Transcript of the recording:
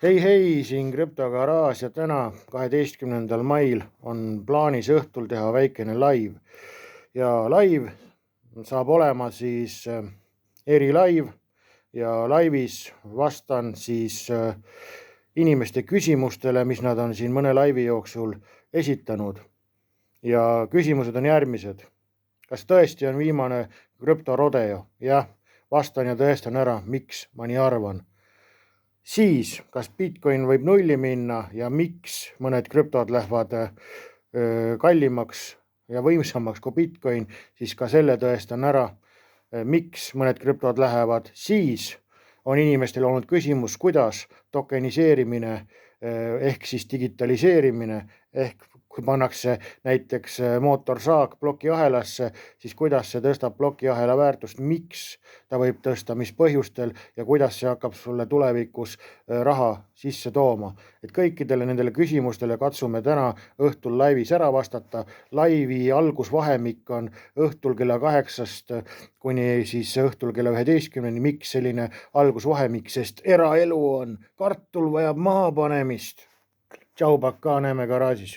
Hei, siin krüptogaraaž ja täna 12. mail on plaanis õhtul teha väikene live ja live saab olema siis erilaiv ja laivis vastan siis inimeste küsimustele, mis nad on siin mõne laivi jooksul esitanud. Ja küsimused on järgmised. Kas tõesti on viimane krüptorodeo? Jah, vastan ja tõestan ära, miks ma nii arvan. Siis, kas Bitcoin võib nulli minna ja miks mõned krüptod lähevad kallimaks ja võimsamaks kui Bitcoin, siis ka selle tõestan ära, miks mõned krüptod lähevad. Siis on inimestel olnud küsimus, kuidas tokeniseerimine ehk siis digitaliseerimine ehk kui pannakse näiteks mootorsaag plokiahelasse, siis kuidas see tõstab plokiahela väärtust, miks ta võib tõsta, mis põhjustel ja kuidas see hakkab sulle tulevikus raha sisse tooma. Et kõikidele nendele küsimustele katsume täna õhtul laivis ära vastata. Laivi algusvahemik on õhtul kella 8 kuni siis õhtul kella 11. Miks selline algusvahemik, sest eraelu on, kartul vajab maha panemist. Tšau, pakaa, näeme garaažis.